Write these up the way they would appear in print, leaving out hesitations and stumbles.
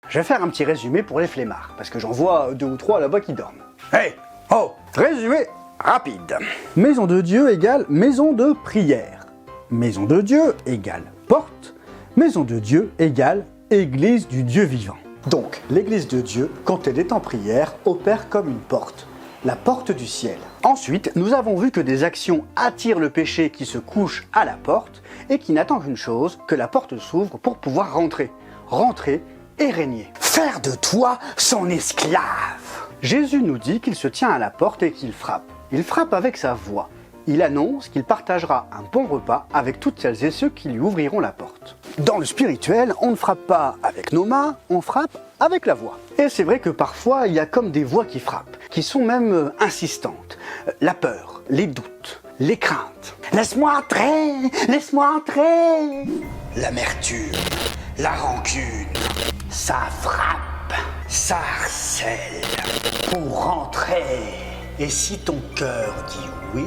Je vais faire un petit résumé pour les flemmards, parce que j'en vois 2 ou 3 là-bas qui dorment. Hey! Oh! Résumé rapide. Maison de Dieu égale maison de prière. Maison de Dieu égale porte. Maison de Dieu égale église du Dieu vivant. Donc, l'église de Dieu, quand elle est en prière, opère comme une porte. La porte du ciel. Ensuite, nous avons vu que des actions attirent le péché qui se couche à la porte et qui n'attend qu'une chose, que la porte s'ouvre pour pouvoir rentrer. Rentrer et régner. Faire de toi son esclave. Jésus nous dit qu'il se tient à la porte et qu'il frappe. Il frappe avec sa voix. Il annonce qu'il partagera un bon repas avec toutes celles et ceux qui lui ouvriront la porte. Dans le spirituel, on ne frappe pas avec nos mains, on frappe avec la voix. Et c'est vrai que parfois, il y a comme des voix qui frappent, qui sont même insistantes. La peur, les doutes, les craintes. Laisse-moi entrer, laisse-moi entrer. L'amertume, la rancune, ça frappe, ça harcèle. Pour rentrer. Et si ton cœur dit oui,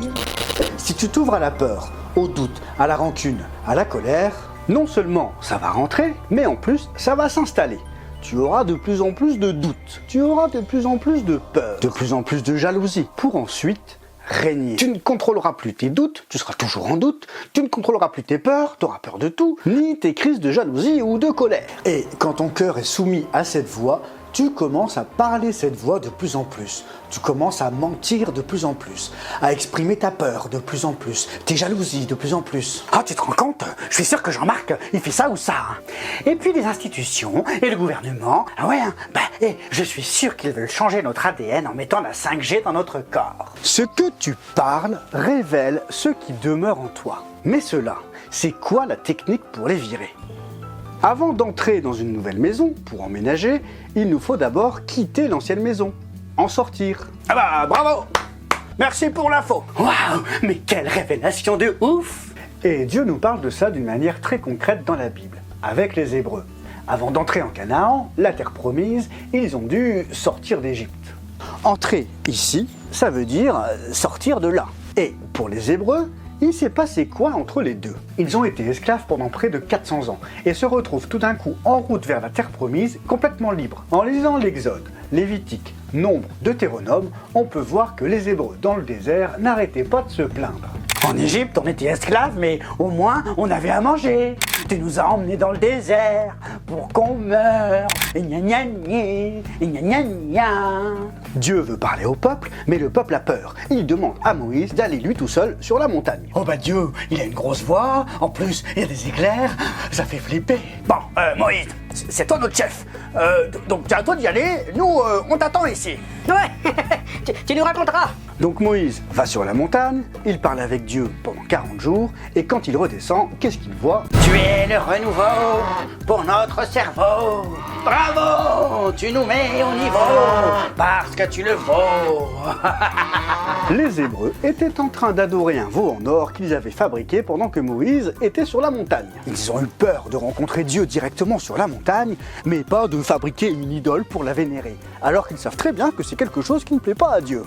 si tu t'ouvres à la peur, au doute, à la rancune, à la colère, non seulement ça va rentrer, mais en plus ça va s'installer. Tu auras de plus en plus de doutes, tu auras de plus en plus de peur, de plus en plus de jalousie, pour ensuite régner. Tu ne contrôleras plus tes doutes, tu seras toujours en doute, tu ne contrôleras plus tes peurs, tu auras peur de tout, ni tes crises de jalousie ou de colère. Et quand ton cœur est soumis à cette voix, tu commences à parler cette voix de plus en plus. Tu commences à mentir de plus en plus, à exprimer ta peur de plus en plus, tes jalousies de plus en plus. Ah, tu te rends compte? Je suis sûr que Jean-Marc, il fait ça ou ça. Et puis les institutions et le gouvernement, ah ouais, je suis sûr qu'ils veulent changer notre ADN en mettant la 5G dans notre corps. Ce que tu parles révèle ce qui demeure en toi. Mais cela, c'est quoi la technique pour les virer? Avant d'entrer dans une nouvelle maison, pour emménager, il nous faut d'abord quitter l'ancienne maison, en sortir. Ah bah bravo! Merci pour l'info! Waouh! Mais quelle révélation de ouf! Et Dieu nous parle de ça d'une manière très concrète dans la Bible, avec les Hébreux. Avant d'entrer en Canaan, la terre promise, ils ont dû sortir d'Égypte. Entrer ici, ça veut dire sortir de là. Et pour les Hébreux, il s'est passé quoi entre les deux? Ils ont été esclaves pendant près de 400 ans et se retrouvent tout d'un coup en route vers la terre promise, complètement libres. En lisant l'Exode, Lévitique, Nombre, Deutéronome, on peut voir que les Hébreux dans le désert n'arrêtaient pas de se plaindre. En Égypte, on était esclaves, mais au moins on avait à manger. Tu nous as emmenés dans le désert pour qu'on meure. Et gna gna gna, et gna gna gna. Dieu veut parler au peuple, mais le peuple a peur. Il demande à Moïse d'aller lui tout seul sur la montagne. Oh bah Dieu, il a une grosse voix, en plus il y a des éclairs, ça fait flipper. Bon, Moïse, c'est toi notre chef. Donc c'est à toi d'y aller, nous on t'attend ici. Ouais, tu nous raconteras. Donc Moïse va sur la montagne, il parle avec Dieu pendant 40 jours, et quand il redescend, qu'est-ce qu'il voit? Tu es le renouveau pour notre cerveau. Bravo, tu nous mets au niveau parce que tu le vaux. Les Hébreux étaient en train d'adorer un veau en or qu'ils avaient fabriqué pendant que Moïse était sur la montagne. Ils ont eu peur de rencontrer Dieu directement sur la montagne, mais pas de fabriquer une idole pour la vénérer, alors qu'ils savent très bien que c'est quelque chose qui ne plaît pas à Dieu.